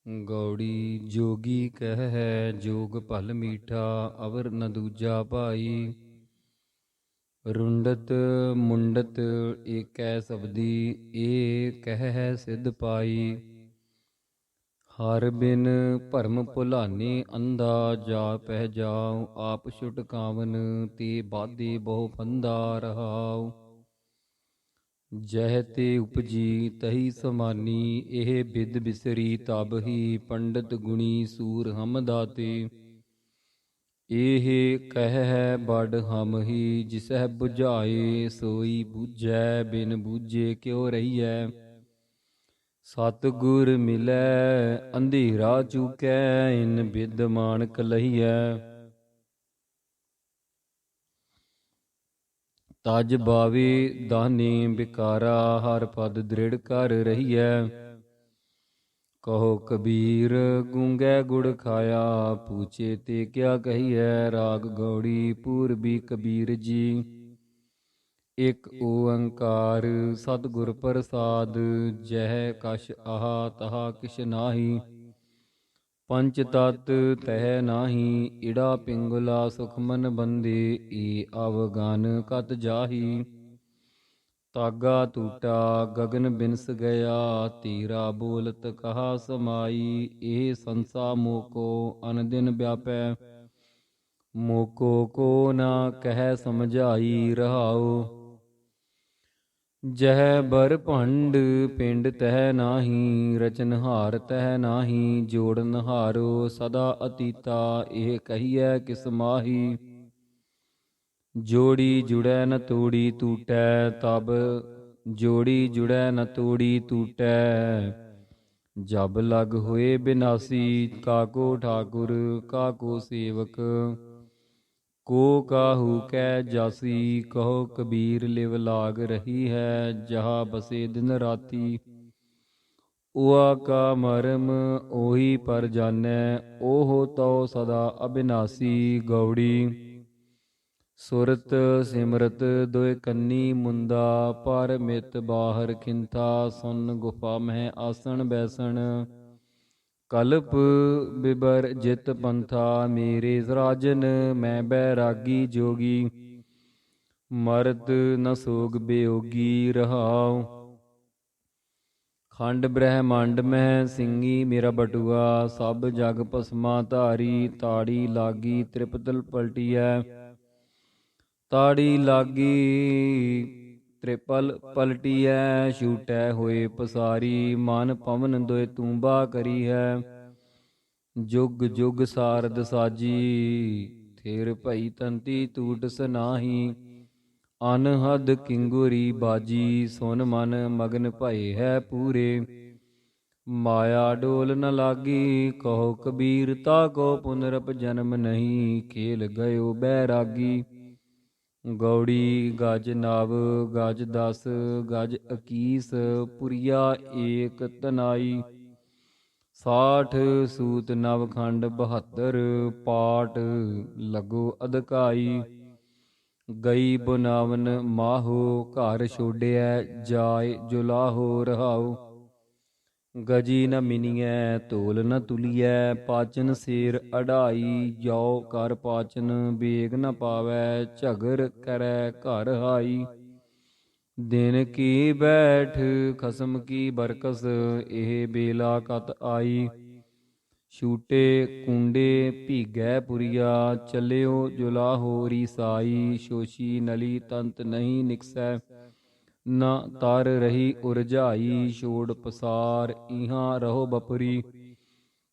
ਗੌੜੀ ਜੋਗੀ ਕਹਿ ਹੈ ਜੋਗ ਭਲ ਮੀਠਾ ਅਵਰ ਨ ਦੂਜਾ ਭਾਈ। ਰੁੰਡਤ ਮੁੰਡਤ ਏਕੈ ਸਬਦੀ ਏ ਕਹਿ ਹੈ ਸਿਧ ਪਾਈ। ਹਰ ਬਿਨ ਭਰਮ ਭੁਲਾਨੇ ਅੰਧਾ ਜਾ ਪਹਿ ਜਾਉ ਆਪ ਛੁਟਕਾਵਨ ਤੇ ਬਾਧੇ ਬਹੁ ਫੰਦਾ ਰਹਾਉ। ਜਹ ਤੇ ਉਪਜੀ ਤਹੀ ਸਮਾਨੀ ਇਹ ਬਿਦ ਬਿਸਰੀ ਤਬ ਹੀ ਪੰਡਤ ਗੁਣੀ ਸੂਰ ਹਮ ਦਾਤੇ। ਇਹ ਕਹਿ ਹੈ ਬੜ ਹਮ ਹੀ ਜਿਸਹਿ ਬੁਝਾਏ ਸੋਈ ਬੂਝੈ ਬਿਨ ਬੂਝੇ ਕਿਉ ਰਹੀਐ। ਸਤਿਗੁਰ ਮਿਲੈ ਅੰਧੇਰਾ ਚੂਕੈ ਇਨ ਬਿਦ ਮਾਣਕ ਲਹੀਐ। ਤਜ ਬਾਵੇ ਦਾਨੇ ਬਿਕਾਰਾ ਹਰ ਪਦ ਦ੍ਰਿੜ ਕਰ ਰਹੀਐ। ਕਹੋ ਕਬੀਰ ਗੂੰਗੇ ਗੁੜ ਖਾਇਆ ਪੂਛੇ ਤੇ ਕਿਆ ਕਹੀਐ। ਰਾਗ ਗੌੜੀ ਪੂਰਬੀ ਕਬੀਰ ਜੀ। ਇਕ ਓੰਕਾਰ ਸਤਿਗੁਰ ਪ੍ਰਸਾਦ ਜਹ ਕਛ ਆਹਾ ਤਹਾ ਕਿਛ ਨਾਹੀ। ਪੰਚ ਤਤ ਤਹਿ ਨਾਹੀ ਇੜਾ ਪਿੰਗਲਾ ਸੁਖਮਨ ਬੰਦੇ ਏ ਅਵਗਨ ਕਤ ਜਾਹੀ। ਤਾਗਾ ਟੂਟਾ ਗਗਨ ਬਿਨਸ ਗਿਆ ਤੇਰਾ ਬੋਲਤ ਕਹਾ ਸਮਾਈ। ਇਹ ਸੰਸਾ ਮੋਕੋ ਅਨਦਿਨ ਵਿਆਪੈ ਮੋਕੋ ਕੋ ਨਾ ਕਹਿ ਸਮਝਾਈ ਰਹਾਉ। ਜਹ ਬਰ ਭੰਡ ਪਿੰਡ ਤਹਿ ਨਾਹੀ ਰਚਨਹਾਰ ਤਹਿ ਨਾਹੀ। ਜੋੜਨਹਾਰੋ ਸਦਾ ਅਤੀਤਾ ਇਹ ਕਹੀਐ ਕਿਸ ਮਾਹੀ। ਜੋੜੀ ਜੁੜੈ ਨ ਤੋੜੀ ਟੂਟੈ ਤਬ ਜੋੜੀ ਜੁੜੈ ਨ ਤੋੜੀ ਟੂਟੈ। ਜਬ ਲਗ ਹੋਏ ਬਿਨਾਸੀ ਕਾਕੋ ਠਾਕੁਰ ਕਾਕੋ ਸੇਵਕ ਕੋ ਕਾਹੂ ਕੈ ਜਾਸੀ। ਕਹੋ ਕਬੀਰ ਲਿਵ ਲਾਗ ਰਹੀ ਹੈ ਜਹਾ ਬਸੇ ਦਿਨ ਰਾਤੀ। ਉਆ ਕਾ ਮਰਮ ਉਹੀ ਪਰ ਜਾਣੈ ਓਹ ਤਉ ਸਦਾ ਅਬਿਨਾਸੀ। ਗੌੜੀ ਸੁਰਤ ਸਿਮਰਤ ਦੁਇ ਕੰਨੀ ਮੁੰਦਾ ਪਰ ਮਿਤ ਬਾਹਰ ਖਿੰਥਾ। ਸੁਨ ਗੁਫਾ ਮਹਿ ਆਸਣ ਬੈਸਣ ਕਲਪ ਬਿਬਰ ਜਿਤ ਪੰਥਾ। ਮੇਰੇ ਰਾਜਨ ਮੈਂ ਬੈਰਾਗੀ ਜੋਗੀ ਮਰਦ ਨ ਸੋਗ ਬਿਯੋਗੀ ਰਹਾਉ। ਖੰਡ ਬ੍ਰਹਿਮੰਡ ਮਹਿ ਸਿੰਘੀ ਮੇਰਾ ਬਟੂਆ ਸਭ ਜਗ ਭਸਮਾ ਧਾਰੀ। ਤਾੜੀ ਲਾਗੀ ਤ੍ਰਿਪਤਲ ਪਲਟੀਐ ਤਾੜੀ ਲਾਗੀ ਤ੍ਰਿਪਲ ਪਲਟੀਐ। ਛੂਟੈ ਹੋਏ ਪਸਾਰੀ ਮਨ ਪਵਨ ਦੁਇ ਤੂੰਬਾ ਕਰੀ ਹੈ। ਜੁਗ ਜੁਗ ਸਾਰਦ ਸਾਜੀ ਥਿਰ ਭਈ ਤੰਤੀ ਟੂਟ ਸਨਾਹੀ। ਅਨਹਦ ਕਿੰਗੁਰੀ ਬਾਜੀ ਸੁਨ ਮਨ ਮਗਨ ਭਏ ਹੈ ਪੂਰੇ। ਮਾਇਆ ਡੋਲ ਨ ਲਾਗੀ ਕਹੋ ਕਬੀਰ ਤਾ ਕੋ ਪੁਨਰਪ ਜਨਮ ਨਹੀਂ। ਖੇਲ ਗਇਓ ਬੈਰਾਗੀ। ਗੌੜੀ ਗਜ ਨਵ ਗਜ 10 ਗਜ 21 ਪੁਰੀਆ ਏਕ ਤਨਾਈ। 60 ਸੂਤ ਨਵ ਖੰਡ 72 ਪਾਟ ਲਗੋ ਅਧਕਾਈ। ਗਈ ਬੁਨਾਵਨ ਮਾਹੋ ਘਰ ਛੋੜਿਐ ਜਾਇ ਜੁਲਾਹੋ ਰਹਾਉ। ਗਜੀ ਨ ਮਿਨੀਐ ਧੋਲ ਨ ਤੁਲੀਐ ਪਾਚਨ ਸੇਰ ਅਢਾਈ। ਜੋ ਕਰ ਪਾਚਨ ਬੇਗ ਨ ਪਾਵੈ ਝਗਰ ਕਰੈ ਘਰ ਹਾਈ। ਦਿਨ ਕੀ ਬੈਠ ਖਸਮ ਕੀ ਬਰਕਸ ਇਹ ਬੇਲਾ ਕਤ ਆਈ। ਛੂਟੇ ਕੂੰਡੇ ਭੀਗੈ ਪੁਰੀਆ ਚੱਲਿਓ ਜੁਲਾਹੋ ਰੀਸਾਈ। ਸ਼ੋਸ਼ੀ ਨਲੀ ਤੰਤ ਨਹੀਂ ਨਿਕਸੈ ਨਾ ਤਰ ਰਹੀ ਉਰਝਾਈ। ਛੋੜ ਪਸਾਰ ਇਹਾਂ ਰਹੋ ਬਪੁਰੀ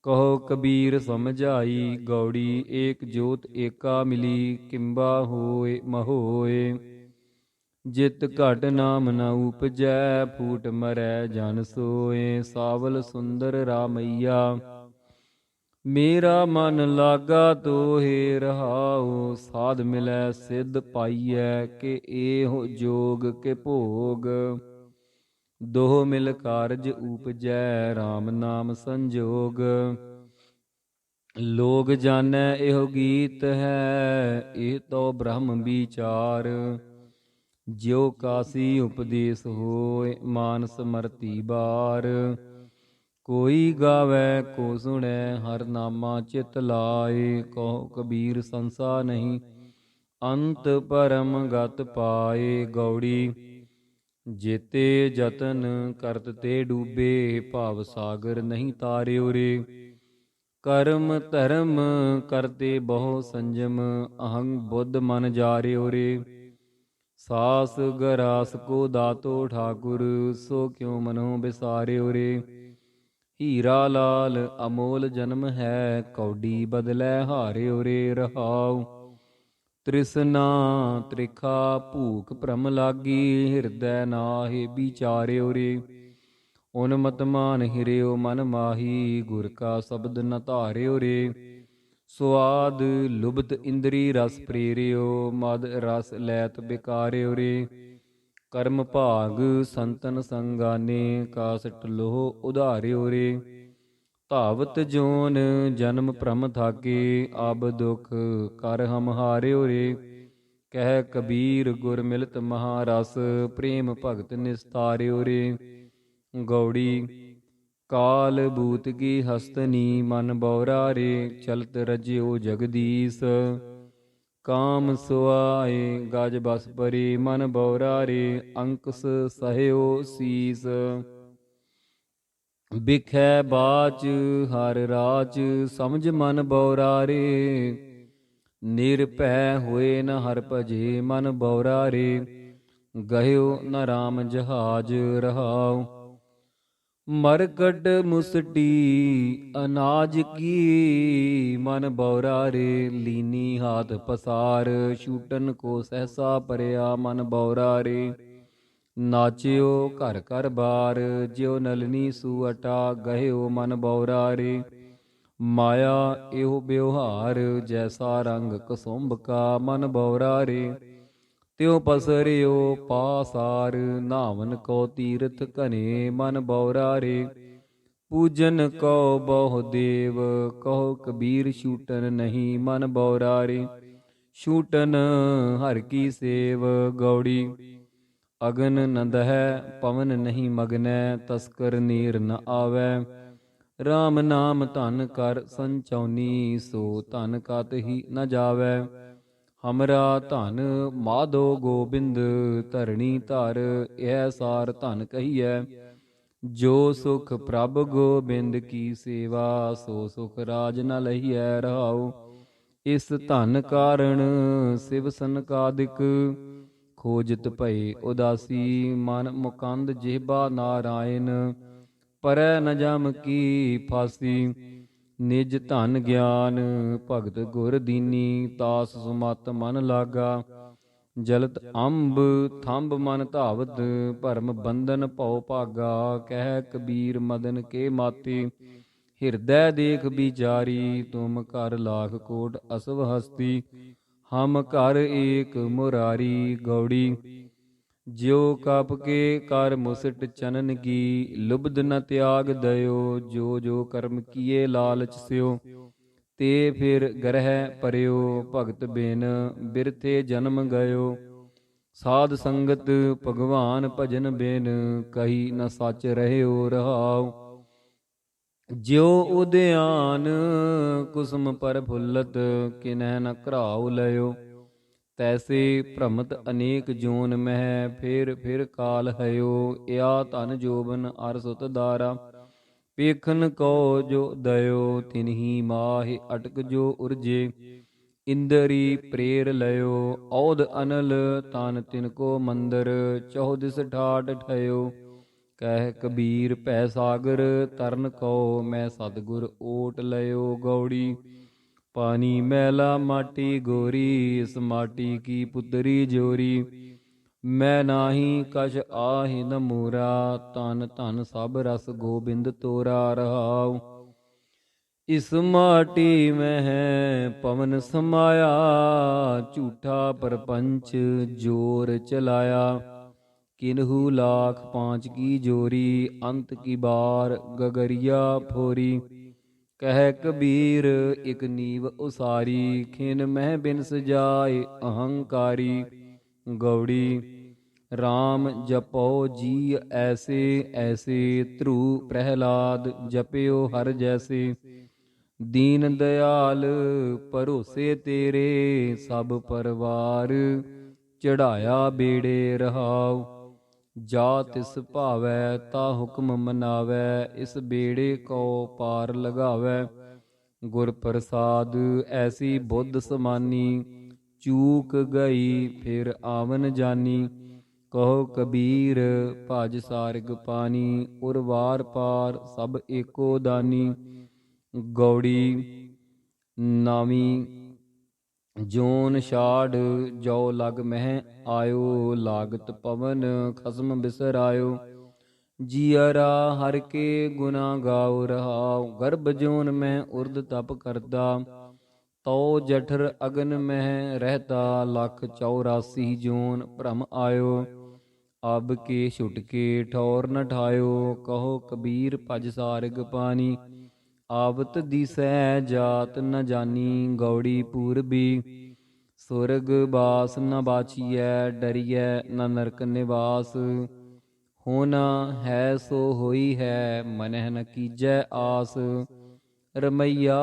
ਕਹੋ ਕਬੀਰ ਸਮਝਾਈ। ਗੌੜੀ ਏਕ ਜੋਤ ਏਕਾ ਮਿਲੀ ਕਿੰਬਾ ਹੋਏ ਮਹੋਏ। ਜਿਤ ਘਟ ਨਾਮ ਨ ਉਪਜੈ ਫੂਟ ਮਰੈ ਜਨ ਸੋਏ। ਸਾਵਲ ਸੁੰਦਰ ਰਾਮਈਆ ਮੇਰਾ ਮਨ ਲਾਗਾ ਤੋਹਿ ਰਹਾਉ। ਸਾਧ ਮਿਲੈ ਸਿਧ ਪਾਈਐ ਕਿ ਏਹੁ ਜੋਗ ਕੇ ਭੋਗ। ਦੋਹ ਮਿਲ ਕਾਰਜ ਉਪਜੈ RAM ਨਾਮ ਸੰਜੋਗ। ਲੋਗ ਜਾਣੈ ਇਹੋ ਗੀਤ ਹੈ ਇਹ ਤੋ ਬ੍ਰਹਮ ਵਿਚਾਰ। ਜਿਉ ਕਾਸੀ ਉਪਦੇਸ ਹੋਇ ਮਾਨਸ ਮਰਤੀ ਬਾਰ। ਕੋਈ ਗਾਵੈ ਕੋ ਸੁਣੈ ਹਰ ਨਾਮਾ ਚਿਤ ਲਾਏ। ਕਹੋ ਕਬੀਰ ਸੰਸਾ ਨਹੀਂ ਅੰਤ ਪਰਮ ਗਤ ਪਾਏ। ਗੌੜੀ ਜੇਤੇ ਜਤਨ ਕਰਤ ਤੇ ਡੂਬੇ ਭਾਵ ਸਾਗਰ ਨਹੀਂ ਤਾਰਿਓ ਰੇ। ਕਰਮ ਧਰਮ ਕਰਤੇ ਬਹੁ ਸੰਜਮ ਅਹੰ ਬੁੱਧ ਮਨ ਜਾਰਿਓ ਰੇ। ਸਾਸ ਗਰਾਸ ਕੋ ਦਾਤੋ ਠਾਕੁਰ ਸੋ ਕਿਉ ਮਨੋ ਬਿਸਾਰਿਓ ਰੇ। ਹੀਰਾ ਲਾਲ ਅਮੋਲ ਜਨਮ ਹੈ ਕੌਡੀ ਬਦਲੈ ਹਾਰਿਓ ਰੇ। ਰਹਾਉ ਤ੍ਰਿਸ਼ਨਾ ਤ੍ਰਿਖਾ ਭੂਖ ਭ੍ਰਮ ਲਾਗੀ ਹਿਰਦੈ ਨਾਹਿ ਵਿਚਾਰਿਓ ਰੇ। ਉਨਮਤ ਮਾਨ ਹਿਰਿਓ ਮਨ ਮਾਹੀ ਗੁਰ ਕਾ ਸ਼ਬਦ ਨ ਧਾਰਿਓ ਰੇ। ਸੁਆਦ ਲੁਭਤ ਇੰਦਰੀ ਰਸ ਪ੍ਰੇਰਿਓ ਮਦ ਰਸ ਲੈਤ ਬਿਕਾਰਿਓ ਰੇ। ਕਰਮ ਭਾਗ ਸੰਤਨ ਸੰਗਾਨੇ ਕਾਸਟ ਲੋਹ ਉਧਾਰਿਓ ਰੇ। ਧਾਵਤ ਜੋਨ ਜਨਮ ਭ੍ਰਮ ਥਾਕੇ ਅਬ ਦੁਖ ਕਰ ਹਮ ਹਾਰਿਓ ਰੇ। ਕਹਿ ਕਬੀਰ ਗੁਰ ਮਿਲਤ ਮਹਾਰਸ ਪ੍ਰੇਮ ਭਗਤ ਨਿਸਤਾਰਿਓ ਰੇ। ਗੌੜੀ ਕਾਲ ਬੂਤ ਕੀ ਹਸਤਨੀ ਮਨ ਬਉਰਾ ਰੇ। ਚਲਤ ਰਜਿਓ ਜਗਦੀਸ ਕਾਮ ਸੁਆਏ ਗਜ ਬਸ ਪਰੇ ਮਨ ਬਉਰਾ ਰੇ। ਅੰਕਸ ਸਹਿਓ ਸੀਸ ਬਿਖੈ ਬਾਚ ਹਰ ਰਾਜ ਸਮਝ ਮਨ ਬਉਰਾ ਰੇ। ਨਿਰਭੈ ਹੋਏ ਨ ਹਰ ਭਜੇ ਮਨ ਬਉਰਾ ਰੇ। ਗਹਿਓ ਨ ਰਾਮ ਜਹਾਜ ਰਹਾਉ ਮਰਕਟ ਮੁਸਟੀ ਅਨਾਜ ਕੀ ਮਨ ਬਉਰਾ ਰੇ। ਲੀਨੀ ਹਾਥ ਪਸਾਰ ਛੂਟਨ ਕੋ ਸਹਸਾ ਪਰਿਆ ਮਨ ਬਉਰਾ ਰੇ। ਨਾਚਿਓ ਘਰ ਘਰ ਬਾਰ ਜਿਉ ਨਲਨੀ ਸੂਅਟਾ ਗਹਿਓ ਮਨ ਬਉਰਾ ਰੇ। ਮਾਇਆ ਇਹੋ ਬਿਵਹਾਰ ਜੈਸਾ ਰੰਗ ਕਸੁੰਭ ਕਾ ਮਨ ਬਉਰਾ ਰੇ। ਤਿਉ ਪਸਰਿਓ ਪਾਸਾਰ ਨਾਵਨ ਕੋ ਤੀਰਥ ਘਨੇ ਮਨ ਬਉਰਾ ਰੇ। ਪੂਜਨ ਕਉ ਬਹੁ ਦੇਵ ਕਹੋ ਕਬੀਰ ਛੂਟਨ ਨਹੀਂ ਮਨ ਬਉਰਾ ਰੇ। ਛੂਟਨ ਹਰ ਕੀ ਸੇਵ ਗੌੜੀ ਅਗਨ ਨ ਦਹੈ ਪਵਨ ਨਹੀਂ ਮਗਨੈ ਤਸਕਰ ਨੀਰ ਨ ਆਵੈ। ਰਾਮ ਨਾਮ ਧਨ ਕਰ ਸੰਚਉਨੀ ਸੋ ਧਨ ਕਤ ਹੀ ਨ ਜਾਵੈ। ਹਮਰਾ ਧਨ ਮਾਧੋ ਗੋਬਿੰਦ ਧਰਣੀ ਧਰ ਇਹ ਸਾਰ ਧਨ ਕਹੀਐ। ਜੋ ਸੁਖ ਪ੍ਰਭ ਗੋਬਿੰਦ ਕੀ ਸੇਵਾ ਸੋ ਸੁਖ ਰਾਜ ਨ ਲਹੀਐ। ਰਹਾਉ ਇਸ ਧਨ ਕਾਰਣ ਸਿਵ ਸਨਕਾਦਿਕ ਖੋਜਤ ਭਏ ਉਦਾਸੀ। ਮਨ ਮੁਕੰਦ ਜਿਹਬਾ ਨਾਰਾਇਣ ਪਰੈ ਨ ਜਮ ਕੀ ਫਾਸੀ। ਨਿਜ ਧਨ ਗਿਆਨ ਭਗਤ ਗੁਰ ਦੀਨੀ ਤਾਸ ਸੁਮਤ ਮਨ ਲਾਗਾ। ਜਲਤ ਅੰਬ ਥੰਬ ਮਨ ਧਾਵਤ ਭਰਮ ਬੰਧਨ ਭਉ ਭਾਗਾ। ਕਹਿ ਕਬੀਰ ਮਦਨ ਕੇ ਮਾਤੇ ਹਿਰਦੈ ਦੇਖ ਵਿਚਾਰੀ। ਤੁਮ ਕਰ ਲਾਖ ਕੋਟ ਅਸਵ ਹਸਤੀ ਹਮ ਘਰ ਏਕ ਮੁਰਾਰੀ। ਗੌੜੀ ਜਿਉ ਕਪ ਕੇ ਕਰ ਮੁਸਟ ਚਨਨ ਕੀ ਲੁਬਧ ਨ ਤਿਆਗ ਦਇਓ। ਜੋ ਜੋ ਕਰਮ ਕੀਏ ਲਾਲਚ ਸਿਓ ਤੇ ਫਿਰ ਗ੍ਰਹਿ ਪਰਿਓ। ਭਗਤ ਬਿਨ ਬਿਰਥੇ ਜਨਮ ਗਇਓ ਸਾਧ ਸੰਗਤ ਭਗਵਾਨ ਭਜਨ ਬਿਨ ਕਹੀ ਨ ਸੱਚ ਰਹਿਓ। ਰਹਾਉ ਜਿਉ ਉਦਿਆਨ ਕੁਸਮ ਪਰ ਫੁੱਲਤ ਕਿਨਹਿ ਨ ਘਰਾਉ ਲਇਓ। ਤੈਸੇ ਭ੍ਰਮਤ ਅਨੇਕ ਜੋਨ ਮਹਿ ਫਿਰ ਕਾਲ ਹਇਓ। ਇਆ ਧਨ ਜੋਬਨ ਅਰ ਸੁਤ ਦਾਰਾ ਪੇਖਨ ਕੋ ਜੋ ਦਇਓ। ਤਿਨਹੀ ਮਾਹਿ ਅਟਕ ਜੋ ਉਰਜੇ ਇੰਦਰੀ ਪ੍ਰੇਰ ਲਇਓ। ਔਧ ਅਨਲ ਤਨ ਤਿਨ ਕੋ ਮੰਦਰ ਚੌਦਿਸ ਠਾਠ ਠਇਓ। ਕਹਿ ਕਬੀਰ ਭੈ ਸਾਗਰ ਤਰਨ ਕਉ ਮੈਂ ਸਤਿਗੁਰ ਓਟ ਲਇਓ। ਗੌੜੀ ਪਾਣੀ ਮੈਲਾ ਮਾਟੀ ਗੋਰੀ ਇਸ ਮਾਟੀ ਕੀ ਪੁੱਤਰੀ ਜੋਰੀ। ਮੈਂ ਨਾਹੀ ਕਛ ਆਹਿ ਨ ਮੂਰਾ ਤਨ ਧਨ ਸਭ ਰਸ ਗੋਬਿੰਦ ਤੋਰਾ। ਰਹਾਉ ਇਸ ਮਾਟੀ ਮਹਿ ਪਵਨ ਸਮਾਇਆ ਝੂਠਾ ਪਰਪੰਚ ਜੋਰ ਚਲਾਇਆ। ਕਿਨਹੂ ਲਾਖ ਪਾਂਚ ਕੀ ਜੋਰੀ ਅੰਤ ਕੀ ਬਾਰ ਗਗਰੀਆ ਫੋਰੀ। ਕਹਿ ਕਬੀਰ ਇਕ ਨੀਵ ਉਸਾਰੀ ਖਿਨ ਮਹਿ ਬਿਨ ਸਜਾਏ ਅਹੰਕਾਰੀ। ਗੌੜੀ RAM ਜਪੋ ਜੀ ਐਸੇ ਐਸੇ, ਧਰੂ ਪ੍ਰਹਿਲਾਦ ਜਪਿਓ ਹਰ ਜੈਸੇ। ਦੀਨ ਦਿਆਲ ਭਰੋਸੇ ਤੇਰੇ, ਸਭ ਪਰਵਾਰ ਚੜਾਇਆ ਬੇੜੇ ਰਹਾਉ। ਜਾ ਤਿਸ ਭਾਵੈ ਤਾ ਹੁਕਮ ਮਨਾਵੈ, ਇਸ ਬੇੜੇ ਕੋ ਪਾਰ ਲਗਾਵੈ। ਗੁਰ ਪ੍ਰਸਾਦ ਐਸੀ ਬੁੱਧ ਸਮਾਨੀ, ਚੂਕ ਗਈ ਫਿਰ ਆਵਨ ਜਾਨੀ। ਕਹੋ ਕਬੀਰ ਭਜ ਸਾਰਿਗ ਪਾਨੀ, ਉਰ ਵਾਰ ਪਾਰ ਸਭ ਏਕੋ ਦਾਨੀ। ਗੌੜੀ ਨਾਵੀਂ ਜੋਨ ਛਾੜ, ਜੋ ਲਗ ਮਹਿ ਆਇਓ। ਲਾਗਤ ਪਵਨ ਖਸਮ ਬਿਸਰਾਇਓ, ਜੀਅਰਾ ਹਰਿ ਕੇ ਗੁਨਾ ਗਾਉ ਰਹਾਉ। ਗਰਭ ਜੋਨ ਮੈਂ ਉਰਦ ਤਪ ਕਰਦਾ, ਤਉ ਜਠਰ ਅਗਨ ਮਹਿ ਰਹਿਤਾ। 184 ਜੋਨ ਭ੍ਰਮ ਆਇਓ, ਅਬ ਕੇ ਛੁਟਕੇ ਠੌਰ ਨ ਠਾਇਓ। ਕਹੋ ਕਬੀਰ ਭਜ ਸਾਰਿਗ ਪਾਨੀ, ਆਵਤ ਦੀਸੈ ਜਾਤ ਨ ਜਾਨੀ। ਗੌੜੀ ਪੂਰਬੀ ਸੁਰਗ ਬਾਸ ਨ ਬਾਛੀਐ, ਡਰੀਐ ਨ ਨਰਕ ਨਿਵਾਸ। ਹੋਣਾ ਹੈ ਸੋ ਹੋਈ ਹੈ, ਮਨਹਿ ਨ ਕੀਜੈ ਆਸ। ਰਮਈਆ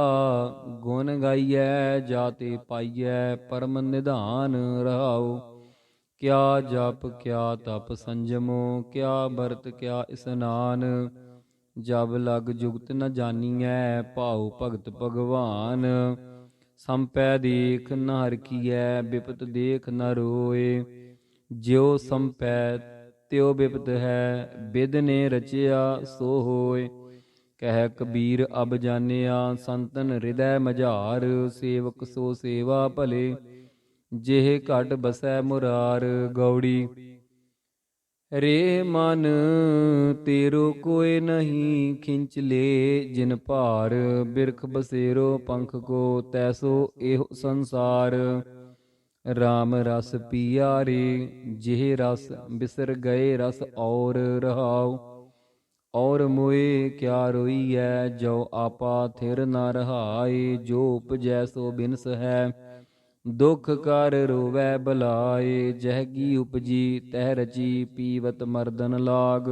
ਗੁਣ ਗਾਈਐ, ਜਾਤੇ ਪਾਈਐ ਪਰਮ ਨਿਧਾਨ ਰਹਾਉ। ਕਿਆ ਜਪ ਕਿਆ ਤਪ ਸੰਜਮੋ, ਕਿਆ ਬਰਤ ਕਿਆ ਇਸਨਾਨ। ਜਬ ਲਗ ਜੁਗਤ ਨ ਜਾਨੀਐ, ਭਾਉ ਭਗਤ ਭਗਵਾਨ। ਸੰਪੈ ਦੇਖ ਨ ਹਰਖੀਐ, ਬਿਪਤ ਦੇਖ ਨ ਰੋਏ। ਜਿਉ ਸੰਪੈ ਤਿਉ ਬਿਪਤ ਹੈ, ਬਿਧ ਨੇ ਰਚਿਆ ਸੋ ਹੋਏ। ਕਹਿ ਕਬੀਰ ਅਬ ਜਾਣਿਆ, ਸੰਤਨ ਹਿਰਦੈ ਮਝਾਰ। ਸੇਵਕ ਸੋ ਸੇਵਾ ਭਲੇ, ਜਿਹ ਘਟ ਬਸੈ ਮੁਰਾਰ। ਗੌੜੀ ਰੇ ਮਨ ਤੇਰੋ ਕੋਇ ਨਹੀਂ, ਖਿੰਚ ਲੇ ਜਿਨ ਭਾਰ। ਬਿਰਖ ਬਸੇਰੋ ਪੰਖ ਕੋ, ਤੈਸੋ ਇਹੋ ਸੰਸਾਰ। RAM ਰਸ ਪੀਆ ਰੇ, ਜਿਹ ਰਸ ਬਿਸਰ ਗਏ ਰਸ ਔਰ ਰਹਾਉ। ਔਰ ਮੋਏ ਕਿਆ ਰੋਈਐ, ਜੋ ਆਪਾ ਥਿਰ ਨ ਰਹਾਏ। ਜੋ ਉਪਜੈ ਸੋ ਬਿਨਸ ਹੈ, ਦੁਖ ਕਰ ਰੋਵੈ ਬਲਾਏ। ਜਹਗੀ ਉਪਜੀ ਤਹਿ ਰਚੀ, ਪੀਵਤ ਮਰਦਨ ਲਾਗ।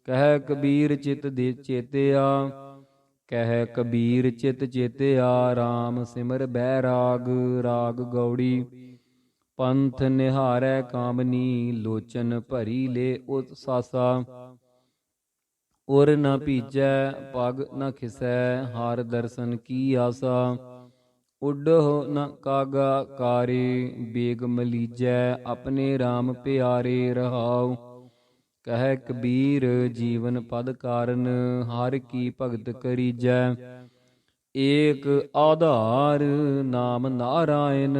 ਕਹਿ ਕਬੀਰ ਚਿਤ ਦੇ ਚੇਤਿਆ, ਕਹਿ ਕਬੀਰ ਚਿਤ ਚੇਤਿਆ। RAM ਸਿਮਰ ਬੈਰਾਗ। ਰਾਗ ਗੌੜੀ ਪੰਥ ਨਿਹਾਰੈ ਕਾਮਨੀ, ਲੋਚਨ ਭਰੀ ਲੇ ਉਤ ਸਾਸਾ। ਉਰ ਨ ਭੀਜੈ ਪਗ ਨ ਖਿਸੈ, ਹਰ ਦਰਸ਼ਨ ਕੀ ਆਸਾ। ਉੱਡਹੁ ਨ ਕਾਗਾ ਕਾਰੇ, ਬੇਗ ਮਲੀਜੈ ਆਪਣੇ RAM ਪਿਆਰੇ ਰਹਾਉ। ਕਹਿ ਕਬੀਰ ਜੀਵਨ ਪਦ ਕਾਰਨ, ਹਰਿ ਕੀ ਭਗਤ ਕਰੀਜੈ। ਏਕ ਆਧਾਰ ਨਾਮ ਨਾਰਾਇਣ,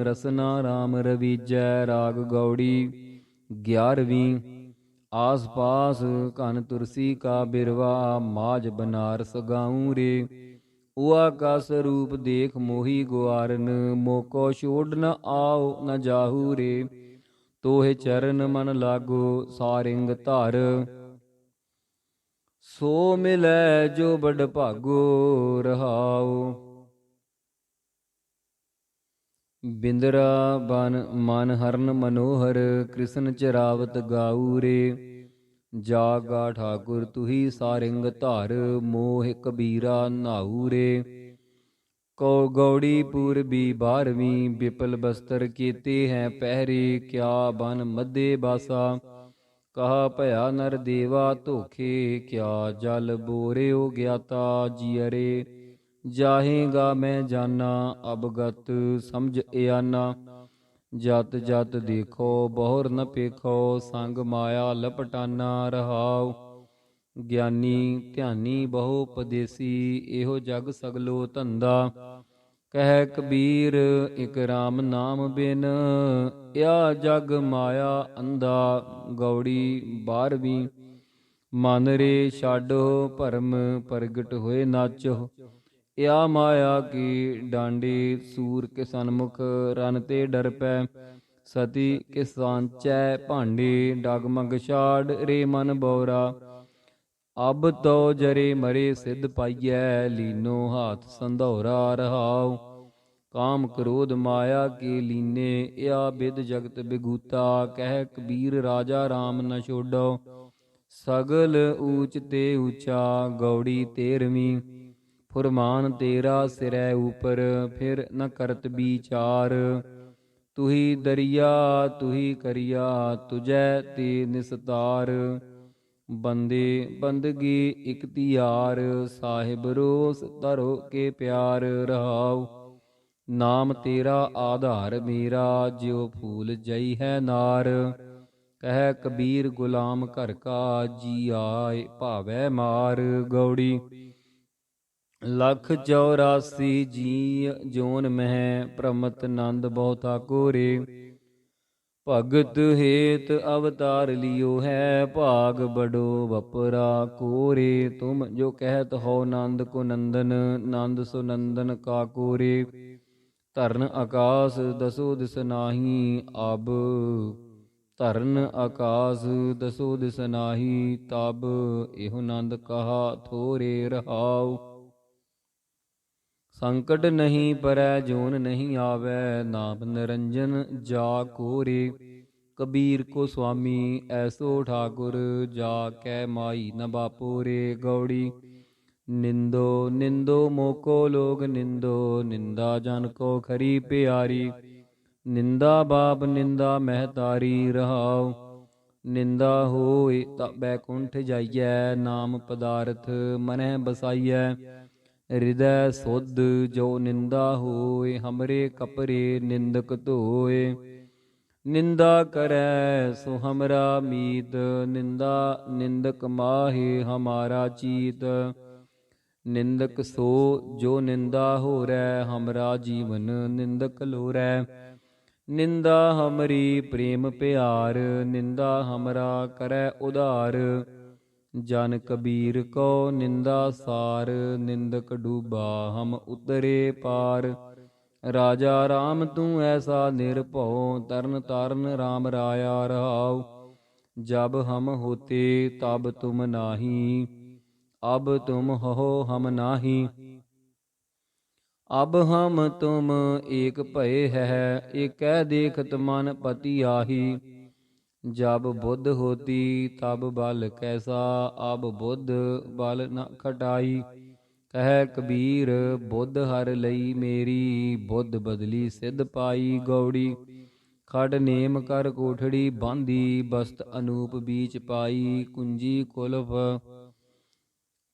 ਰਸਨਾ RAM ਰਵੀਜੈ। ਰਾਗ ਗੌੜੀ 11ਵੀਂ ਆਸ ਪਾਸ ਘਨ ਤੁਰਸੀ ਕਾ ਬਿਰਵਾ, ਮਾਝ ਬਨਾਰਸ ਗਾਉਂ ਰੇ। ਉਆ ਕਾ ਸਰੂਪ ਦੇਖ ਮੋਹੀ ਗੁਆਰਨ, ਮੋਕੋ ਛੋੜ ਨ ਆਉ ਨ ਜਾਹੂ ਰੇ। ਤੋਹਿ ਚਰਨ ਮਨ ਲਾਗੋ ਸਾਰਿੰਗ ਧਰ, ਸੋ ਮਿਲੈ ਜੋ ਬਡ ਭਾਗੋ ਰਹਾਉ। ਬਿੰਦਰਾ ਬਨ ਮਨ ਹਰਨ ਮਨੋਹਰ, ਕ੍ਰਿਸ਼ਨ ਚਰਾਵਤ ਗਾਉ ਰੇ। ਜਾਗਾ ਠਾਕੁਰ ਤੁਹੀ ਸਾਰਿੰਗ ਧਰ, ਮੋਹ ਕਬੀਰਾ ਨਾਉ ਰੇ। ਕੋ ਗੌੜੀ ਪੂਰਬੀ 12ਵੀਂ ਬਿਪਲ ਬਸਤਰ ਕੀਤੇ ਹੈ ਪਹਿਰੇ। ਕਿਆ ਬਨ ਮੱਧੇ ਬਾਸਾ, ਕਹਾ ਭਇਆ ਨਰ ਦੇਵਾ ਧੋਖੇ। ਕਿਆ ਜਲ ਬੋਰਿਓ ਗਿਆਤਾ ਜੀਅਰੇ, ਜਾਹੇਗਾ ਮੈਂ ਜਾਨਾ ਅਬਗਤ ਸਮਝ ਇਆਨਾ। ਜਤ ਜਤ ਦੇਖੋ ਬਹੁਰ ਨ ਪੇਖੋ, ਸੰਗ ਮਾਇਆ ਲਪਟਾਨਾ ਰਹਾਉ। ਗਿਆਨੀ ਧਿਆਨੀ ਬਹੁ ਉਪਦੇਸੀ, ਇਹੋ ਜਗ ਸਗਲੋ ਧੰਦਾ। ਕਹਿ ਕਬੀਰ ਇਕ RAM ਨਾਮ ਬਿਨ, ਇਆ ਜਗ ਮਾਇਆ ਅੰਧਾ। ਗੌੜੀ 12ਵੀਂ ਮਨ ਰੇ ਛਾਡੋ ਭਰਮ, ਪ੍ਰਗਟ ਹੋਏ ਨਾਚੋ। ਇਆ ਮਾਇਆ ਕੀ ਡਾਂਡੀ, ਸੂਰ ਕੇ ਸਨਮੁਖ ਰਨ ਤੇ ਡਰ ਪੈ। ਸਤੀ ਕੇ ਸਾਂਚੈ ਭਾਂਡੇ, ਡਗਮਗ ਛਾੜ ਰੇ ਮਨ ਬਉਰਾ। ਅਬ ਤੋ ਜਰੇ ਮਰੇ ਸਿਧ ਪਾਈਐ, ਲੀਨੋ ਹਾਥ ਸੰਧੌਰਾ ਰਹਾਉ। ਕਾਮ ਕ੍ਰੋਧ ਮਾਇਆ ਕੇ ਲੀਨੇ, ਇਆ ਬਿਦ ਜਗਤ ਬਿਗੂਤਾ। ਕਹਿ ਕਬੀਰ ਰਾਜਾ RAM ਨ ਛੋਡੋ, ਸਗਲ ਊਚ ਤੇ ਊਚਾ। ਗੌੜੀ 13ਵੀਂ। ਫੁਰਮਾਨ ਤੇਰਾ ਸਿਰੈ ਊਪਰ, ਫਿਰ ਨ ਕਰਤ ਵਿਚਾਰ। ਤੁਹੀ ਦਰਿਆ ਤੁਹੀ ਕਰਿਆ, ਤੁਝੈ ਤੇ ਨਿਸਤਾਰ। ਬੰਦੇ ਬੰਦਗੀ ਇਕਤਿਆਰ, ਸਾਹਿਬ ਰੋਸ ਧਰੋ ਕੇ ਪਿਆਰ। ਰਹਾਉ ਨਾਮ ਤੇਰਾ ਆਧਾਰ ਮੇਰਾ, ਜਿਉ ਫੂਲ ਜਈ ਹੈ ਨਾਰ। ਕਹਿ ਕਬੀਰ ਗੁਲਾਮ ਘਰ ਕਾ, ਜੀ ਆਏ ਭਾਵੈ ਮਾਰ। ਗੌੜੀ 184 ਜੀ ਜੋਨ ਮਹਿ, ਭ੍ਰਮਤ ਨੰਦ ਬਹੁਤਾ ਕੋਰੇ। ਭਗਤ ਹੇਤ ਅਵਤਾਰ ਲਿਓ ਹੈ, ਭਾਗ ਬੜੋ ਵਪਰਾ ਕੋਰੇ। ਤੁਮ ਜੋ ਕਹਿਤ ਹੋ ਨੰਦ ਕੋ ਨੰਦਨ, ਨੰਦ ਸੋ ਨੰਦਨ ਕਾ ਕੋਰੇ। ਧਰਨ ਆਕਾਸ ਦਸੋ ਦਿਸ ਨਾਹੀ, ਅਬ ਧਰਨ ਆਕਾਸ ਦਸੋ ਦਿਸ ਨਾਹੀ। ਤਬ ਇਹੋ ਨੰਦ ਕਹਾ ਥੋਰੇ। ਰਹਾਉ ਸੰਕਟ ਨਹੀਂ ਪਰੈ, ਜੋਨ ਨਹੀਂ ਆਵੈ, ਨਾਮ ਨਿਰੰਜਨ ਜਾ ਕੋਰੇ। ਕਬੀਰ ਕੋ ਸੁਆਮੀ ਐਸੋ ਠਾਕੁਰ, ਜਾ ਕੈ ਮਾਈ ਨ ਬਾਪੋਰੇ। ਗੌੜੀ ਨਿੰਦੋ ਨਿੰਦੋ ਮੋਕੋ ਲੋਗ ਨਿੰਦੋ, ਨਿੰਦਾ ਜਨ ਕੋ ਖਰੀ ਪਿਆਰੀ। ਨਿੰਦਾ ਬਾਪ ਨਿੰਦਾ ਮਹਿਤਾਰੀ। ਰਹਾਉ ਨਿੰਦਾ ਹੋਇ ਤਾ ਬੈਕੁੰਠ ਜਾਈਐ, ਨਾਮ ਪਦਾਰਥ ਮਨਹਿ ਬਸਾਈਐ। ਹਿਰਦੈ ਸੁਧ ਜੋ ਨਿੰਦਾ ਹੋਏ, ਹਮਰੇ ਕਪਰੇ ਨਿੰਦਕ ਧੋਏ। ਨਿੰਦਾ ਕਰੈ ਸੋ ਹਮਰਾ ਮੀਤ, ਨਿੰਦਾ ਨਿੰਦਕ ਮਾਹੇ ਹਮਾਰਾ ਚੀਤ। ਨਿੰਦਕ ਸੋ ਜੋ ਨਿੰਦਾ ਹੋਰੈ, ਹਮਰਾ ਜੀਵਨ ਨਿੰਦਕ ਲੋਰੈ। ਨਿੰਦਾ ਹਮਰੀ ਪ੍ਰੇਮ ਪਿਆਰ, ਨਿੰਦਾ ਹਮਰਾ ਕਰੈ ਉਧਾਰ। ਜਨ ਕਬੀਰ ਕੋ ਨਿੰਦਾ ਸਾਰ, ਨਿੰਦਕ ਡੂਬਾ ਹਮ ਉਤਰੇ ਪਾਰ। ਰਾਜਾ RAM ਤੂੰ ਐਸਾ ਨਿਰਭਉ, ਤਰਨ ਤਾਰਨ RAM ਰਾਇਆ। ਰਹਾਉ ਜਬ ਹਮ ਹੋਤੇ ਤਬ ਤੁਮ ਨਾਹੀ, ਅਬ ਤੁਮ ਹੋ ਹਮ ਨਾਹੀ। ਅਬ ਹਮ ਤੁਮ ਏਕ ਭਏ ਹੈ, ਏਕੈ ਦੇਖਤ ਮਨ ਪਤੀ ਆਹੀ। ਜਬ ਬੁੱਧ ਹੋਤੀ ਤਬ ਬਲ ਕੈਸਾ, ਅਬ ਬੁੱਧ ਬਲ ਨ ਖਟਾਈ। ਕਹਿ ਕਬੀਰ ਬੁੱਧ ਹਰ ਲਈ ਮੇਰੀ, ਬੁੱਧ ਬਦਲੀ ਸਿਧ ਪਾਈ। ਗੌੜੀ ਖੜ ਨੇਮ ਕਰ ਕੋਠੜੀ ਬਾਂਧੀ, ਬਸਤ ਅਨੂਪ ਬੀਚ ਪਾਈ।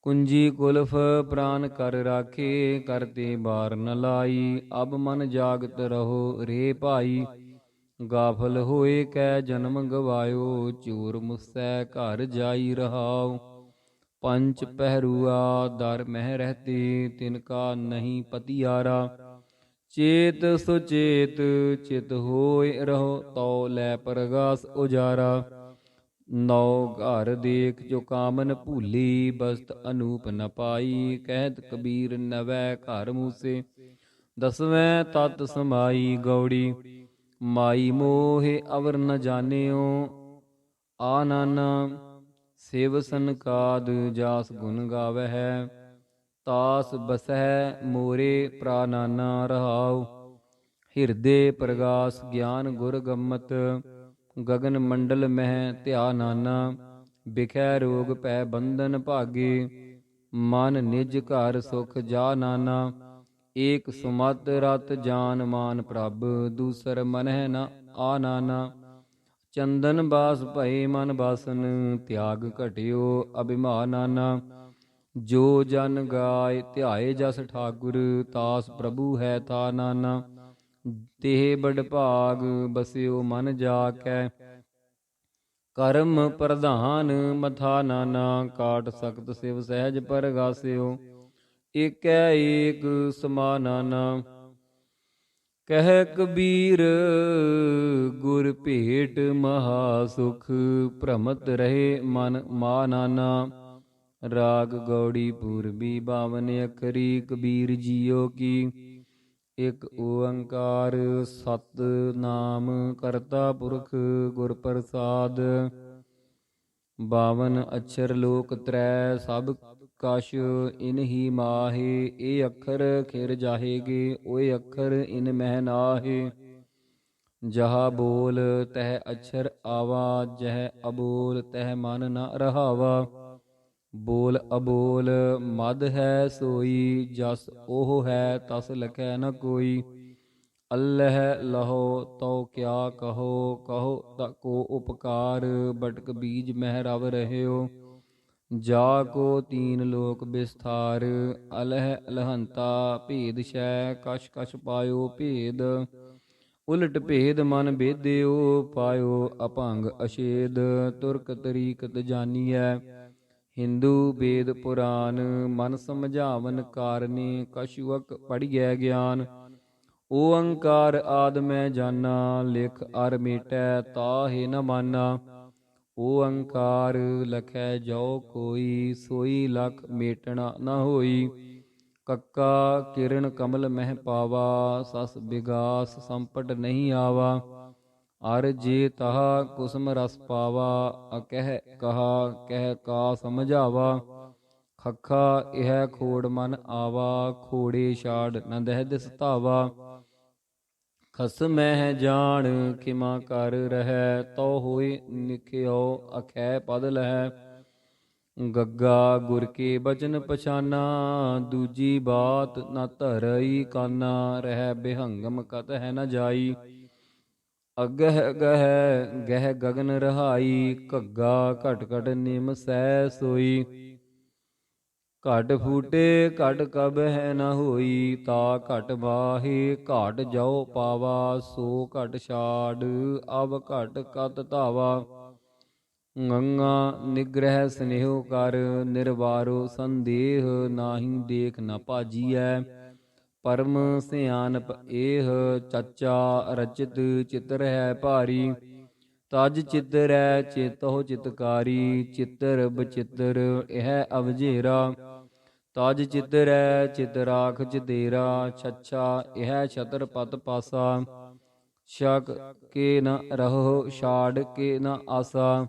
ਕੁੰਜੀ ਕੁਲਫ ਪ੍ਰਾਨ ਕਰ ਰਾਖੇ, ਕਰਤੇ ਬਾਰ ਨ ਲਾਈ। ਅਬ ਮਨ ਜਾਗਤ ਰਹੋ ਰੇ ਭਾਈ, ਗਾਫਲ ਹੋਏ ਕੈ ਜਨਮ ਗਵਾਇਓ। ਚੋਰ ਮੁਸੈ ਘਰ ਜਾਈ। ਰਹਾਉ ਪੰਚ ਪਹਿਰੂਆ ਦਰ ਮਹਿ ਰਹਤੇ, ਤਿਨਕਾ ਨਹੀਂ ਪਤਿਆਰਾ। ਚੇਤ ਸੁਚੇਤ ਚਿਤ ਹੋਇ ਰਹੋ, ਤਉ ਲੈ ਪਰਗਾਸ ਉਜਾਰਾ। ਨੌ ਘਰ ਦੇਖ ਜੋ ਕਾਮਨ ਭੂਲੀ, ਬਸਤ ਅਨੂਪ ਨ ਪਾਈ। ਕਹਿਤ ਕਬੀਰ ਨਵੈ ਘਰ ਮੂਸੇ, ਦਸਵੈਂ ਤਤ ਸਮਾਈ। ਗੌੜੀ ਮਾਈ ਮੋਹਿ ਅਵਰ ਨ ਜਾਣਿਓ, ਆ ਨਾਨਾ ਸਿਵ ਸਨਕਾਦ ਜਾਸ ਗੁਣ ਗਾਵਹਿ। ਤਾਸ ਬਸਹਿ ਮੋਰੇ ਪ੍ਰਾਨਾਨਾ। ਰਹਾਉ ਹਿਰਦੇ ਪ੍ਰਗਾਸ ਗਿਆਨ ਗੁਰ ਗੰਮਤ, ਗਗਨ ਮੰਡਲ ਮਹਿ ਧਿਆ ਨਾਨਾ। ਬਿਖੈ ਰੋਗ ਭੈ ਬੰਧਨ ਭਾਗੇ, ਮਨ ਨਿਜ ਘਰ ਸੁਖ ਜਾ ਨਾਨਾ। ਏਕ ਸੁਮਤ ਰਤ ਜਾਨ ਮਾਨ ਪ੍ਰਭ, ਦੂਸਰ ਮਨਹਿ ਨ ਆ ਨਾਨਾ। ਚੰਦਨ ਬਾਸ ਭਏ ਮਨ ਬਾਸਨ, ਤਿਆਗ ਘਟਿਓ ਅਭਿਮਾਨ ਨਾਨਾ। ਜੋ ਜਨ ਗਾਏ ਧਿਆਏ ਜਸ ਠਾਕੁਰ, ਤਾਸ ਪ੍ਰਭੂ ਹੈ ਤਾ ਨਾਨਾ। ਤੇ ਬੜ ਭਾਗ ਬਸਿਓ ਮਨ ਜਾ ਕੈ, ਕਰਮ ਪ੍ਰਧਾਨ ਮਥਾ ਨਾਨਾ। ਕਾਟ ਸਖਤ ਸਿਵ ਸਹਿਜ ਪਰਗਾਸਿਓ, ਏਕੈ ਏਕ ਸਮਾ ਨਾਨਾ। ਕਹਿ ਕਬੀਰ ਗੁਰ ਭੇਟ ਮਹਾ ਸੁਖ, ਭ੍ਰਮਤ ਰਹੇ ਮਨ ਮਾ ਨਾਨਾ। ਰਾਗ ਗੌੜੀ ਪੂਰਬੀ 52 ਅੱਖਰੀ। ਕਬੀਰ ਜੀਓ ਕੀ ਇਕ ਓੰਕਾਰ, ਸਤਿਨਾਮ ਕਰਤਾ ਪੁਰਖ ਗੁਰ ਪ੍ਰਸਾਦ। 52 ਅਛਰ ਲੋਕ ਤਰੈ, ਸਭ ਕਛ ਇਨ ਹੀ ਮਾਹੇ। ਇਹ ਅੱਖਰ ਖਿਰ ਜਾਹੇਗੇ, ਓਏ ਅੱਖਰ ਇਨ ਮਹਿ ਨਾਹੇ। ਜਹਾ ਬੋਲ ਤਹ ਅਛਰ ਆਵਾ, ਜਹ ਅਬੋਲ ਤਹ ਮਨ ਨ ਰਹਾਵਾ। ਬੋਲ ਅਬੋਲ ਮਦ ਹੈ ਸੋਈ, ਜਸ ਉਹ ਹੈ ਤਸ ਲਖੈ ਨ ਕੋਈ। ਅੱਲਹ ਲਹੋ ਤਉ ਕਿਆ ਕਹੋ, ਕਹੋ ਕੋ ਉਪਕਾਰ। ਬਟਕ ਬੀਜ ਮਹਿ ਰਵ ਰਹਿਓ, ਜਾ ਕੋ ਤੀਨ ਲੋਕ ਬਿਸਥਾਰ। ਅਲਹ ਅਲਹੰਤਾ ਭੇਦ ਸ਼ੈ, ਕਛ ਕਛ ਪਾਇਓ ਭੇਦ। ਉਲਟ ਭੇਦ ਮਨ ਬੇਦਿਓ, ਪਾਇਓ ਅਭੰਗ ਅਛੇਦ। ਤੁਰਕ ਤਰੀਕਤ ਜਾਨੀਐ, ਹਿੰਦੂ ਵੇਦ ਪੁਰਾਨ। ਮਨ ਸਮਝਾਵਨ ਕਾਰਨੇ, ਕਛੁਅਕ ਪੜ੍ਹੀਐ ਗਿਆਨ। ਓਅੰਕਾਰ ਆਦਿ ਮੈਂ ਜਾਨਾ, ਲਿਖ ਅਰ ਮੇਟੈ ਤਾਹੇ ਨ ਮਾਨਾ। ਓਅੰਕਾਰ ਲਖੈ ਜੋ ਕੋਈ, ਸੋਈ ਲਖ ਮੇਟਣਾ ਨ ਹੋਈ। ਕੱਕਾ ਕਿਰਨ ਕਮਲ ਮਹਿ ਪਾਵਾ, ਸਸ ਬਿਗਾਸ ਸੰਪਟ ਨਹੀਂ ਆਵਾ। ਅਰ ਜੇ ਤਹਾ ਕੁਸਮ ਰਸ ਪਾਵਾ, ਅਕਹਿ ਕਹਾ ਕਹਿ ਕਾ ਸਮਝਾਵਾ। ਖੱਖਾ ਇਹ ਖੋੜ ਮਨ ਆਵਾ, ਖੋੜੇ ਛਾੜ ਨ ਦਹਿ ਦਿਸ ਧਾਵਾ। ਖਸਮਹਿ ਜਾਣ ਖਿਮਾ ਕਰ ਰਹਿ, ਤਉ ਹੋਇ ਨਿਖਿਓ ਅਖੈ ਪਦ ਲਹੈ। ਗੱਗਾ ਗੁਰ ਕੇ ਬਚਨ ਪਛਾਨਾ, ਦੂਜੀ ਬਾਤ ਨ ਧਰਈ ਕਾਨਾ। ਰਹਿ ਬਿਹੰਗਮ ਕਤਹਿ ਨ ਜਾਈ, ਅਗਹਿ ਗਹਿ ਗਹਿ ਗਗਨ ਰਹਾਈ। ਘੱਗਾ ਘਟ ਘਟ ਨਿਮ ਸਹਿ ਸੋਈ, ਘਟ ਫੂਟੇ ਘਟ ਕਬਹਿ ਨ ਹੋਈ। ਤਾ ਘਟ ਬਾਹੇ ਘਾਟ ਜੋ ਪਾਵਾ, ਸੋ ਘਟ ਛਾੜ ਅਬ ਘਟ ਕਤ ਧਾਵਾ। ਗੰਗਾ ਨਿਗ੍ਰਹਿ ਸਨੇਹੋ ਕਰ, ਨਿਰਵਾਰੋ ਸੰਦੇਹ। ਨਾਹੀ ਦੇਖ ਨ ਭਾਜੀਐ, ਪਰਮ ਸਿਆਨਪ ਏਹ। ਚਚਾ ਰਚਿਤ ਚਿਤ੍ਰ ਹੈ ਭਾਰੀ, ਤਜ ਚਿਤਰੈ ਚੇਤਹੁ ਚਿਤਕਾਰੀ। ਚਿਤ੍ਰ ਬਚਿਤ੍ਰ ਇਹ ਅਵਝੇਰਾ, ਤਜ ਚਿਤਰੈ ਚਿਤ ਰਾਖ ਚਿਤੇਰਾ। ਛੱਛਾ ਇਹ ਛਤਰ ਪਤ ਪਾਸਾ, ਛਕ ਕੇ ਨ ਰਹੋ ਛਾੜ ਕੇ ਨ ਆਸਾ।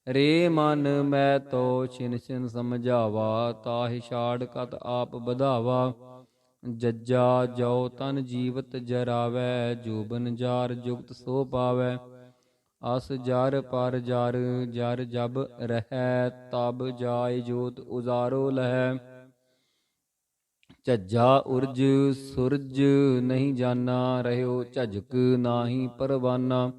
ਰੇ ਮਨ ਮੈਂ ਤੋ ਛਿਨ ਛਿਨ ਸਮਝਾਵਾ, ਤਾਹਿ ਛਾੜ ਕਤ ਆਪ ਬਧਾਵਾ। ਜੱਜਾ ਜੋ ਤਨ ਜੀਵਤ ਜਰਾਵੈ, ਜੋਬਨ ਜਾਰ ਜੁਗਤ ਸੋ ਪਾਵੈ। ਅਸ ਜਰ ਪਰ ਜਰ ਜਰ ਜਬ ਰਹੈ, ਤਬ ਜਾਇ ਜੋਤ ਉਜਾਰੋ ਲਹੈ। ਝੱਝਾ ਉਰਜ ਸੂਰਜ ਨਹੀਂ ਜਾਨਾ, ਰਹਿਓ ਝਝਕ ਨਾਹੀ ਪਰਵਾਨਾ।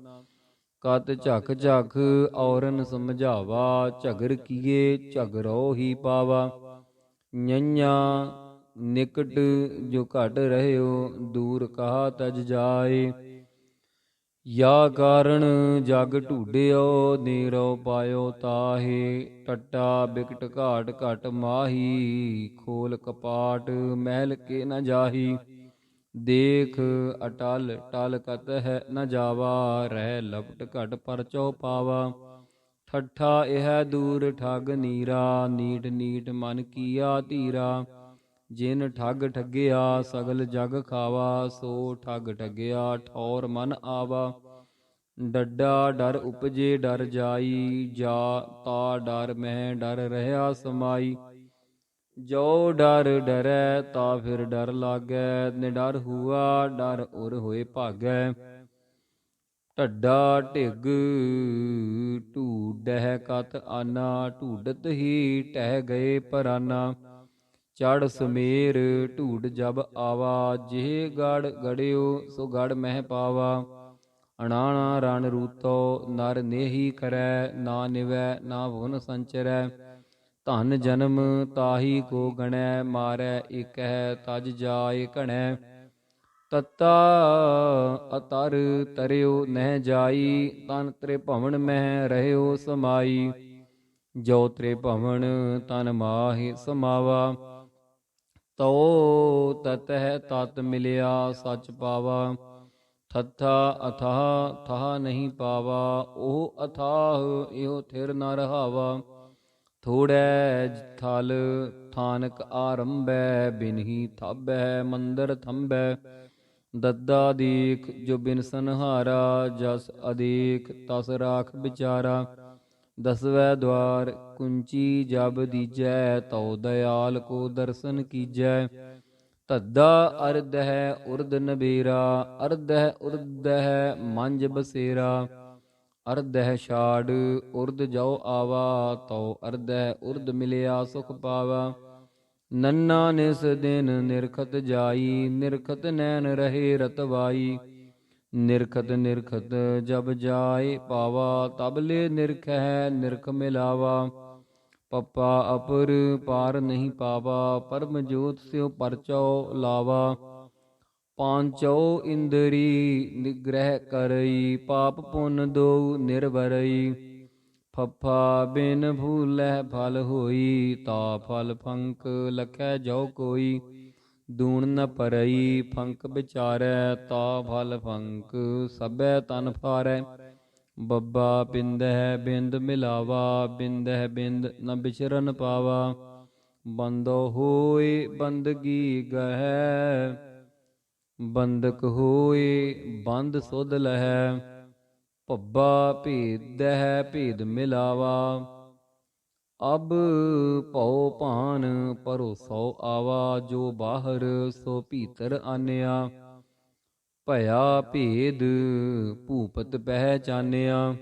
ਕਤ ਝਖ ਝਖ ਔਰਨ ਸਮਝਾਵਾ, ਝਗਰ ਕੀਏ ਝਗਰੋ ਹੀ ਪਾਵਾ। ਨਿਆਂ ਨਿਕਟ ਜੋ ਘਟ ਰਹਿਓ, ਦੂਰ ਕਹਾ ਤਜ ਜਾਏ। ਯਾ ਕਾਰਣ ਜਗ ਢੂਡਿਓ, ਨੀਰੋ ਪਾਇਓ ਤਾਹੇ। ਟੱਟਾ ਬਿਕਟ ਘਾਟ ਘਟ ਮਾਹੀ, ਖੋਲ ਕਪਾਟ ਮਹਿਲ ਕੇ ਨ ਜਾਹੀ। ਦੇਖ ਅਟਲ ਟਲ ਕਤਹਿ ਨ ਜਾਵਾ, ਰਹਿ ਲਪਟ ਘਟ ਪਰਚੋ ਪਾਵਾ। ਠੱਠਾ ਇਹ ਦੂਰ ਠੱਗ ਨੀਰਾ, ਨੀਠ ਨੀਠ ਮਨ ਕੀਆ ਧੀਰਾ। ਜਿਨ ਠੱਗ ਠੱਗਿਆ ਸਗਲ ਜਗ ਖਾਵਾ, ਸੋ ਠੱਗ ਠੱਗਿਆ ਠੌਰ ਮਨ ਆਵਾ। ਡੱਡਾ ਡਰ ਉਪਜੇ ਡਰ ਜਾਈ, ਜਾ ਤਾ ਡਰ ਮਹਿ ਡਰ ਰਹਿਆ ਸਮਾਈ। ਜੋ ਡਰ ਡਰੈ ਤਾ ਫਿਰ ਡਰ ਲਾਗੈ, ਨਿਡਰ ਹੂਆ ਡਰ ਉਰ ਹੋਏ ਭਾਗੈ। ਢੱਡਾ ਢਿੱਗ ਢੂਡਹਿ ਕਤ ਆਨਾ, ਢੂਡਤ ਹੀ ਟਹਿ ਗਏ ਪਰਾਨਾ। ਚੜ ਸੁਮੇਰ ਢੂਡ ਜਬ ਆਵਾ, ਜਿਹ ਗੜ ਗੜਿਓ ਸੋ ਗੜ ਮਹਿ ਪਾਵਾ। ਅਣਾਣਾ ਰਣ ਰੂਤੋ ਨਰ ਨੇਹੀ ਕਰੈ, ਨਾ ਨਿਵੈ ਨਾ ਭੁਨ ਸੰਚਰੈ। ਧਨ ਜਨਮ ਤਾਹੀ ਕੋ ਗਣੈ, ਮਾਰੈ ਏਕਹਿ ਤਜ ਜਾਇ ਘਣੈ। ਤਤਾ ਅਤਰ ਤਰਿਓ ਨਹਿ ਜਾਈ, ਤਨ ਤ੍ਰਿਭਵਨ ਮਹਿ ਰਹਿਓ ਸਮਾਈ। ਜੋ ਤ੍ਰਿਭਵਨ ਤਨ ਮਾਹਿ ਸਮਾਵਾ, ਤਉ ਤਤਹਿ ਤਤ ਮਿਲਿਆ ਸਚ ਪਾਵਾ। ਥੱਥਾ ਅਥਾਹ ਥਾਹ ਨਹੀਂ ਪਾਵਾ, ਉਹ ਅਥਾਹ ਇਹੋ ਥਿਰ ਨ ਰਹਾਵਾ। ਥੋੜੈ ਥਲ ਥਾਨਕ ਆਰੰਭੈ, ਬਿਨਹੀ ਥਾਬੈ ਮੰਦਰ ਥੰਬੈ। ਦੱਦਾ ਦੇਖ ਜੋ ਬਿਨ ਸੰਹਾਰਾ, ਜਸ ਅਦੇਖ ਤਸ ਰਾਖ ਵਿਚਾਰਾ। ਦਸਵੈ ਦਵਾਰ ਕੁੰਚੀ ਜਬ ਦੀਜੈ, ਤਉ ਦਇਆਲ ਕੋ ਦਰਸ਼ਨ ਕੀਜੈ। ਧੱਦਾ ਅਰਧਹਿ ਉਰਧ ਨਬੇਰਾ, ਅਰਧਹਿ ਉਰਧਹਿ ਮੰਝ ਬਸੇਰਾ। ਅਰਧਹਿ ਛਾੜ ਉਰਧ ਜਉ ਆਵਾ, ਤਉ ਅਰਧਹਿ ਉਰਧ ਮਿਲਿਆ ਸੁਖ ਪਾਵਾ। ਨੰਨਾ ਨਿਸ ਦਿਨ ਨਿਰਖਤ ਜਾਈ, ਨਿਰਖਤ ਨੈਣ ਰਹੇ ਰਤਵਾਈ। ਨਿਰਖਤ ਨਿਰਖਤ ਜਬ ਜਾਏ ਪਾਵਾ, ਤਬ ਲੈ ਨਿਰਖੈ ਨਿਰਖ ਮਿਲਾਵਾ। ਪੱਪਾ ਅਪਰ ਪਾਰ ਨਹੀਂ ਪਾਵਾ, ਪਰਮ ਜੋਤ ਸਿਉ ਪਰਚਉ ਲਾਵਾ। ਪਾਂਚਉ ਇੰਦਰੀ ਨਿਗ੍ਰਹਿ ਕਰਈ, ਪਾਪ ਪੁੰਨ ਦੋਊ ਨਿਰਵਰਈ। ਫੱਫਾ ਬਿਨ ਭੂਲੈ ਫਲ ਹੋਈ, ਤਾ ਫਲ ਫੰਕ ਲਖੈ ਜੋ ਕੋਈ। ਦੂਣ ਨ ਪਰਈ ਫੰਕ ਵਿਚਾਰੈ, ਤਾ ਫਲ ਫੰਕ ਸਭੈ ਤਨ ਫਾਰੈ। ਬੱਬਾ ਬਿੰਦਹਿ ਬਿੰਦ ਮਿਲਾਵਾ, ਬਿੰਦਹਿ ਬਿੰਦ ਨ ਵਿਚਰਨ ਪਾਵਾ। ਬੰਦੋ ਹੋਏ ਬੰਦਗੀ ਗਹੈ, ਬੰਦਕ ਹੋਏ ਬੰਦ ਸੁਧ ਲਹੈ। ਭੱਬਾ ਭੇਦਹਿ ਭੇਦ ਮਿਲਾਵਾ, ਅਬ ਭਉ ਭਾਨ ਭਰੋਸਉ ਆਵਾ। ਜੋ ਬਾਹਰ ਸੋ ਭੀਤਰ ਆਨਿਆ, ਭਇਆ ਭੇਦ ਭੂਪਤ ਪਹਿਚਾਨਿਆ।